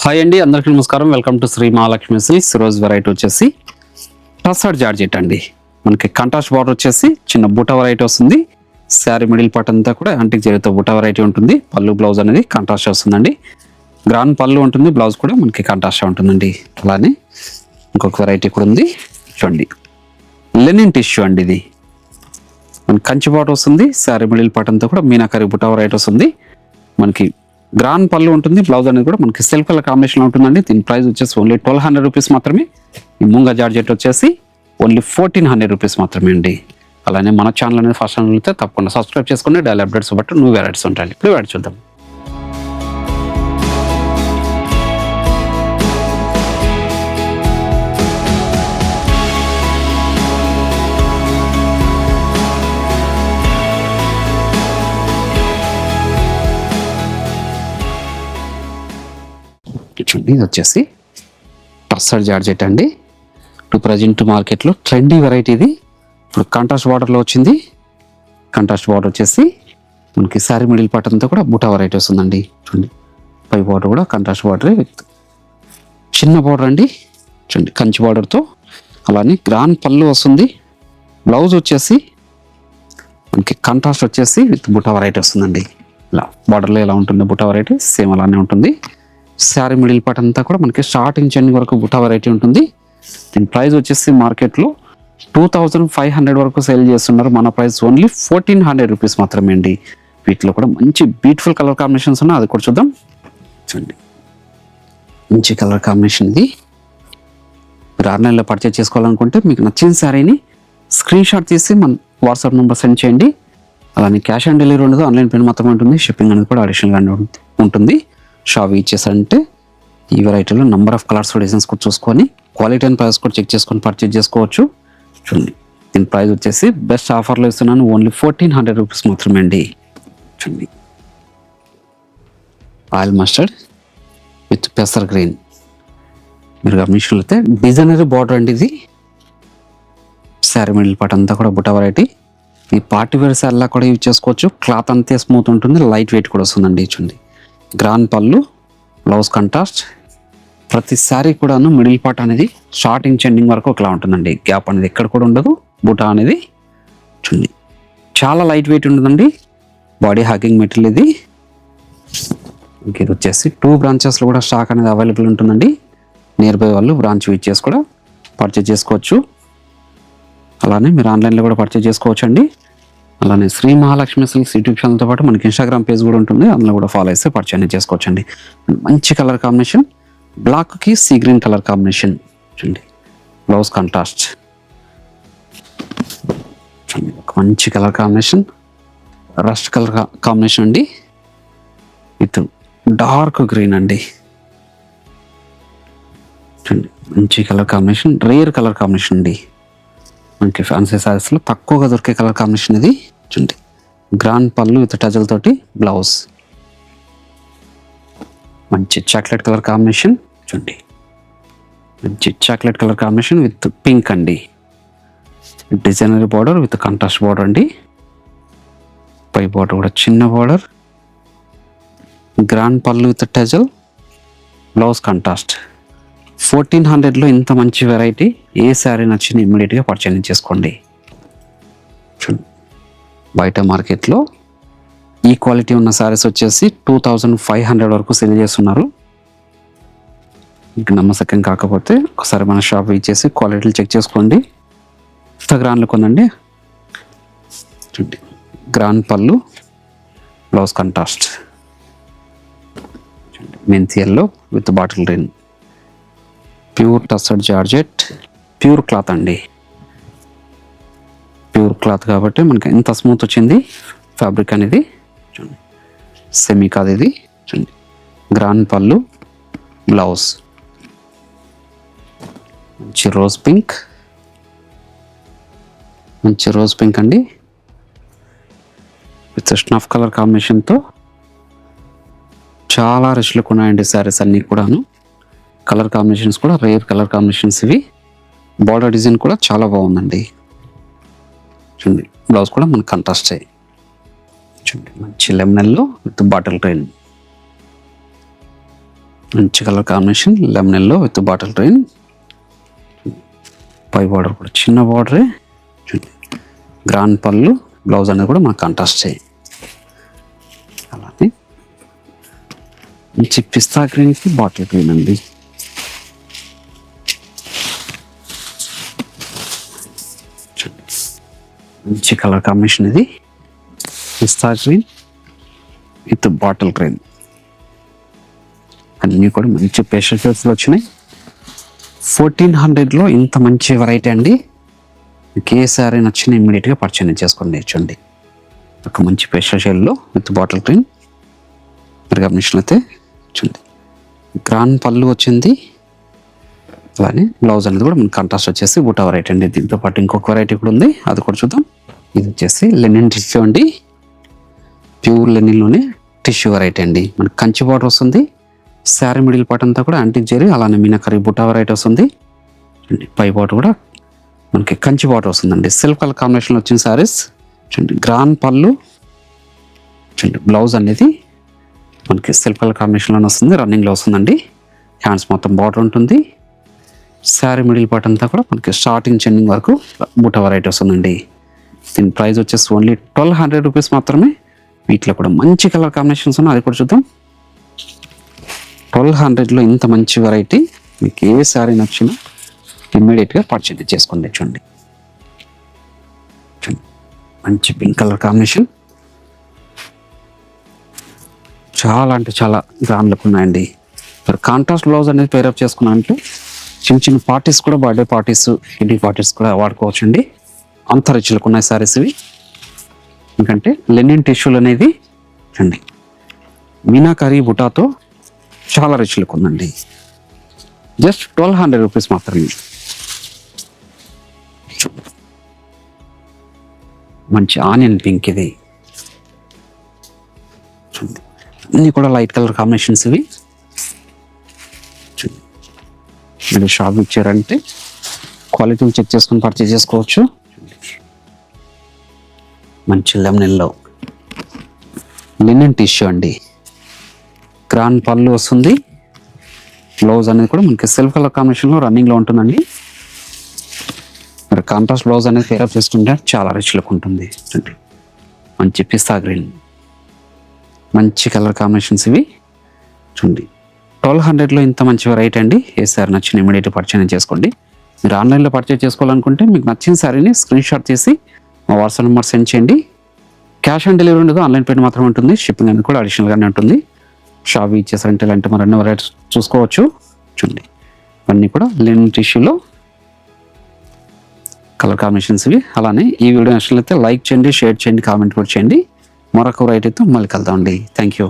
Hi అండి, అందరికీ నమస్కారం. Welcome to Shri Mahalakshmi Silks. రోజు వెరైటీ వచ్చేసి టస్సర్ జార్జెట్ అండి. మనకి కంట్రాస్ట్ బార్డర్ వచ్చేసి చిన్న బూటా వెరైటీ వస్తుంది. శారీ మిడిల్ పార్ట్ అంతా కూడా అంటికి చేరితో బూటా వెరైటీ ఉంటుంది. పళ్ళు బ్లౌజ్ అనేది కంట్రాస్ట్ వస్తుందండి. గ్రాండ్ పళ్ళు ఉంటుంది, బ్లౌజ్ కూడా మనకి కంట్రాస్ట్ ఉంటుందండి. అలానే ఇంకొక వెరైటీ కూడా ఉంది చూడండి, లెనిన్ టిష్యూ అండి. ఇది మనకి కంచి బార్డర్ వస్తుంది. శారీ మిడిల్ పార్ట్ అంతా కూడా మీనాకరి బూటా వెరైటీ వస్తుంది. మనకి గ్రాండ్ పళ్ళు ఉంటుంది, బ్లౌజ్ అనేది కూడా మనకి సెల్ఫ్ కలర్ కాంబినేషన్ ఉంటుందండి. దీని ప్రైస్ వచ్చేసి ఓన్లీ 1200 రూపీస్ మాత్రమే. ఈ ముంగా జార్జెట్ వచ్చేసి ఓన్లీ 1400 రూపీస్ మాత్రమే అండి. అలానే మన ఛానల్ అనేది ఫస్ట్ టైం అయితే తప్పకుండా సబ్స్క్రైబ్ చేసుకుని డైలీ అప్డేట్స్ బట్టి న్యూ వెరైటీస్ ఉంటాయి. ఇప్పుడు వెరైటీ చూద్దాం. చూడండి, ఇది వచ్చేసి టస్సర్ జార్జెట్ అండి. ఇప్పుడు ప్రజెంట్ మార్కెట్లో ట్రెండీ వెరైటీ ఇది. ఇప్పుడు కాంట్రాస్ట్ బార్డర్లో వచ్చింది. కాంట్రాస్ట్ బార్డర్ వచ్చేసి మనకి శారీ మిడిల్ పార్ట్ అంతా కూడా బూటా వెరైటీ వస్తుందండి. చూడండి, పై బార్డర్ కూడా కాంట్రాస్ట్ బార్డర్ విత్ చిన్న బార్డర్ అండి. చూడండి, కంచి బార్డర్తో. అలానే గ్రాండ్ పళ్ళు వస్తుంది. బ్లౌజ్ వచ్చేసి మనకి కాంట్రాస్ట్ వచ్చేసి విత్ బూటా వెరైటీ వస్తుందండి. ఇలా బార్డర్లో ఎలా ఉంటుంది బూటా వెరైటీ సేమ్ అలానే ఉంటుంది. శారీ మిడిల్ పార్ట్ అంతా కూడా మనకి స్టార్టింగ్ ఎండింగ్ వరకు బుటా వెరైటీ ఉంటుంది. దీని ప్రైస్ వచ్చేసి మార్కెట్లో 2500 వరకు సేల్ చేస్తున్నారు. మన ప్రైస్ ఓన్లీ 1400 రూపీస్ మాత్రమే అండి. వీటిలో కూడా మంచి బ్యూటిఫుల్ కలర్ కాంబినేషన్స్ ఉన్నాయి, అది కూడా చూద్దాం. చూడండి, మంచి కలర్ కాంబినేషన్ ఇది. మీరు ఆన్లైన్లో పర్చేజ్ చేసుకోవాలనుకుంటే మీకు నచ్చిన శారీని స్క్రీన్ షాట్ తీసి మన వాట్సాప్ నెంబర్ సెండ్ చేయండి. అలానే క్యాష్ ఆన్ డెలివరీ ఉండదు, ఆన్లైన్ పేమెంట్ మాత్రమే ఉంటుంది. షిప్పింగ్ అనేది కూడా అడిషనల్గా ఉంటుంది. షాప్ ఇచ్చేసారంటే ఈ వెరైటీలో నెంబర్ ఆఫ్ కలర్స్ డిజైన్స్ కూడా చూసుకొని క్వాలిటీ అండ్ ప్రైస్ కూడా చెక్ చేసుకొని పర్చేజ్ చేసుకోవచ్చు. చూడండి, దీని ప్రైస్ వచ్చేసి బెస్ట్ ఆఫర్లో ఇస్తున్నాను, ఓన్లీ 1400 రూపీస్ మాత్రమే అండి. చూడండి, ఆయిల్ మస్టర్డ్ విత్ పెసర్ గ్రీన్. మీరు గమనించినట్లయితే డిజైనరీ బార్డర్ అండి. ఇది శారీ మిడిల్ పార్ట్ అంతా కూడా బుటా వెరైటీ. ఈ పార్టీ వేర్ శారీలా కూడా యూజ్ చేసుకోవచ్చు. క్లాత్ అంతే స్మూత్ ఉంటుంది, లైట్ వెయిట్ కూడా వస్తుందండి. చూడండి, గ్రాండ్ పళ్ళు, బ్లౌజ్ కంట్రాస్ట్. ప్రతి శారీ కూడాను మిడిల్ పార్ట్ అనేది స్టార్టింగ్ ఎండింగ్ వరకు ఒకలా ఉంటుందండి. గ్యాప్ అనేది ఎక్కడ కూడా ఉండదు. బూటా అనేది చూడండి చాలా లైట్ వెయిట్ ఉంటుందండి. బాడీ హ్యాకింగ్ మెటీరియల్ ఇది. ఇది వచ్చేసి 2 బ్రాంచెస్లో కూడా స్టాక్ అనేది అవైలబుల్ ఉంటుందండి. నియర్ బై వాళ్ళు బ్రాంచ్ విజిట్ చేసి కూడా పర్చేజ్ చేసుకోవచ్చు. అలానే మీరు ఆన్లైన్లో కూడా పర్చేజ్ చేసుకోవచ్చు అండి. అలానే శ్రీ మహాలక్ష్మి సిల్క్స్ యూట్యూబ్ ఛానల్తో పాటు మనకి ఇన్స్టాగ్రామ్ పేజ్ కూడా ఉంటుంది, అందులో కూడా ఫాలో అయితే పర్చేజ్ చేసుకోవచ్చు అండి. మంచి కలర్ కాంబినేషన్, బ్లాక్కి సీ గ్రీన్ కలర్ కాంబినేషన్. చూడండి, బ్లౌజ్ కాంట్రాస్ట్. చూడండి, ఒక మంచి colour combination, rust colour combination అండి విత్ డార్క్ గ్రీన్ అండి. చూడండి, మంచి colour combination, rare colour combination అండి. మనకి ఫ్యాన్సీ శారీస్లో తక్కువగా దొరికే కలర్ కాంబినేషన్ ఇది. చూడండి, గ్రాండ్ పళ్ళు విత్ టజల్ తోటి బ్లౌజ్. మంచి చాక్లెట్ కలర్ కాంబినేషన్. చూడండి, మంచి chocolate colour combination with pink అండి. Designery border with contrast border అండి. పై బార్డర్ కూడా చిన్న border, grand pallu with tassel, blouse contrast. 1400లో ఇంత మంచి వెరైటీ. ఏ శారీ నచ్చిన ఇమ్మీడియట్గా పర్చేజ్ చేసుకోండి. బయట మార్కెట్లో ఈ క్వాలిటీ ఉన్న శారీస్ వచ్చేసి 2500 వరకు సేల్ చేస్తున్నారు. మీకు నమ్మసకం కాకపోతే ఒకసారి మన షాప్ ఇచ్చేసి క్వాలిటీలు చెక్ చేసుకోండి. గ్రాండ్లు కొందండి. చూడండి, గ్రాండ్ పళ్ళు, బ్లౌజ్ కాంట్రాస్ట్. మెంతి yellow with bottle green. Pure tussar georgette, pure cloth అండి. ప్యూర్ క్లాత్ కాబట్టి మనకి ఎంత స్మూత్ వచ్చింది ఫ్యాబ్రిక్ అనేది. చూడండి, సెమీ కాదు ఇది. చూడండి, గ్రాండ్ పళ్ళు, బ్లౌజ్ మంచి రోజ్ పింక్, మంచి రోజ్ పింక్ అండి విత్ స్నఫ్ కలర్ కాంబినేషన్తో. చాలా రిచ్ లుక్ ఉన్నాయండి శారీస్ అన్నీ కూడాను. కలర్ కాంబినేషన్స్ కూడా రేర్ కలర్ కాంబినేషన్స్ ఇవి. బార్డర్ డిజైన్ కూడా చాలా బాగుందండి. చూడండి, బ్లౌజ్ కూడా మనకు కాంట్రాస్ట్ అయ్యి. చూడండి, మంచి lemon yellow with bottle green. మంచి colour combination lemon yellow with bottle green. పై బార్డర్ కూడా చిన్న బార్డరే. గ్రాండ్ పళ్ళు, బ్లౌజ్ అనేది కూడా మనకు కాంట్రాస్ట్ చేయి. అలానే మంచి పిస్తా గ్రీన్కి బాటిల్ గ్రీన్ అండి. మంచి కలర్ కాంబినేషన్ ఇది, పిస్తా గ్రీన్ విత్ బాటిల్ గ్రీన్. అన్నీ కూడా మంచి పేస్టల్ షేడ్స్లో వచ్చినాయి. 1400లో ఇంత మంచి వెరైటీ అండి. మీకు ఏ సారీ నచ్చిన ఇమ్మీడియట్గా పర్చేజ్ చేసుకొని నేర్చండి. ఒక మంచి పేస్టల్ షేడ్లో విత్ బాటిల్ గ్రీన్ మరి గమనించిన అయితే చూడండి. గ్రాండ్ పళ్ళు వచ్చింది. అలానే బ్లౌజ్ అనేది కూడా మనకి కాంట్రాస్ట్ వచ్చేసి బూటా వెరైటీ అండి. దీంతో పాటు ఇంకొక వెరైటీ కూడా ఉంది, అది కూడా చూద్దాం. ఇది వచ్చేసి లెనిన్ టిష్యూ అండి. ప్యూర్ లెనిన్లోనే టిష్యూ వెరైటీ అండి. మనకి కంచి బార్డర్ వస్తుంది. శారీ మిడిల్ పార్ట్ అంతా కూడా యాంటిక్ జరీ, అలానే మీనాకరీ బుటా వెరైటీ వస్తుంది. చూడండి పై బార్డర్ కూడా మనకి కంచి బార్డర్ వస్తుందండి. సిల్క్ కలర్ కాంబినేషన్లో వచ్చిన శారీస్. చూడండి గ్రాండ్ పళ్ళు, చూడండి బ్లౌజ్ అనేది మనకి సిల్క్ కలర్ కాంబినేషన్లోనే వస్తుంది, రన్నింగ్లో వస్తుందండి. హ్యాండ్స్ మొత్తం బార్డర్ ఉంటుంది. శారీ మిడిల్ పార్ట్ అంతా కూడా మనకి స్టార్టింగ్ చెండింగ్ వరకు బుటా వెరైటీ వస్తుందండి. దీని ప్రైస్ వచ్చేసి ఓన్లీ 1200 రూపీస్ మాత్రమే. వీటిలో కూడా మంచి కలర్ కాంబినేషన్స్ ఉన్నాయి, అది కూడా చూద్దాం. 1200లో ఇంత మంచి వెరైటీ. మీకు ఏ శారీ నచ్చినా ఇమ్మీడియట్గా పర్చేజ్ చేసుకోండి. చూడండి మంచి పింక్ కలర్ కాంబినేషన్, చాలా అంటే చాలా గ్రాండ్ లుక్ ఉన్నాయండి. మరి కాంట్రాస్ట్ బ్లౌజ్ అనేది పేరప్ చేసుకున్నా అంటే చిన్న చిన్న పార్టీస్ కూడా, బర్త్డే పార్టీస్, ఇంటి పార్టీస్ కూడా వాడుకోవచ్చు అండి. అంత రిచ్ లుక్ ఉన్నాయి శారీస్ ఇవి. ఎందుకంటే లెనిన్ టిష్యూలు అనేది చూడండి మీనాకరీ బుటాతో చాలా రిచ్ లుక్ ఉందండి. జస్ట్ 1200 రూపీస్ మాత్రమే. మంచి ఆనియన్ పింక్ ఇది. అన్నీ కూడా లైట్ కలర్ కాంబినేషన్స్ ఇవి. మీరు షాప్ ఇచ్చారంటే క్వాలిటీ చెక్ చేసుకొని పర్చేజ్ చేసుకోవచ్చు. మంచి లెమన్ ఎల్లో లినెన్ టిష్యూ అండి. గ్రాండ్ పళ్ళు వస్తుంది. బ్లౌజ్ అనేది కూడా మనకి సిల్క్ కలర్ కాంబినేషన్లో రన్నింగ్లో ఉంటుందండి. మరి కాంట్రాస్ట్ బ్లౌజ్ అనేది పేరప్ చేసుకుంటే చాలా రిచ్ లుక్ ఉంటుంది. మంచి పిస్తా గ్రీన్, మంచి కలర్ కాంబినేషన్స్ ఇవి. చూడండి 1200లో ఇంత మంచి వెరైటీ అండి. ఏ సారీ నచ్చిన ఇమీడియట్ పర్చేజ్ చేసుకోండి. మీరు ఆన్లైన్లో పర్చేజ్ చేసుకోవాలనుకుంటే మీకు నచ్చిన శారీని స్క్రీన్ షాట్ తీసి మా వాట్సాప్ నెంబర్ సెండ్ చేయండి. క్యాష్ ఆన్ డెలివరీ ఉండదు, ఆన్లైన్ పేమెంట్ మాత్రమే ఉంటుంది. షిప్పింగ్ అనేది కూడా అడిషనల్గానే ఉంటుంది. షాప్ ఇచ్చేసారంటే ఇలాంటి మరెన్నో వెరైటీస్ చూసుకోవచ్చు. చూడండి అన్నీ కూడా లెనిన్ టిష్యూలో కలర్ కాంబినేషన్స్ ఇవి. అలానే ఈ వీడియో నచ్చినట్లయితే లైక్ చేయండి, షేర్ చేయండి, కామెంట్ కూడా చేయండి. మరొక వెరైటీతో మళ్ళీ కలుద్దామండి. Thank you.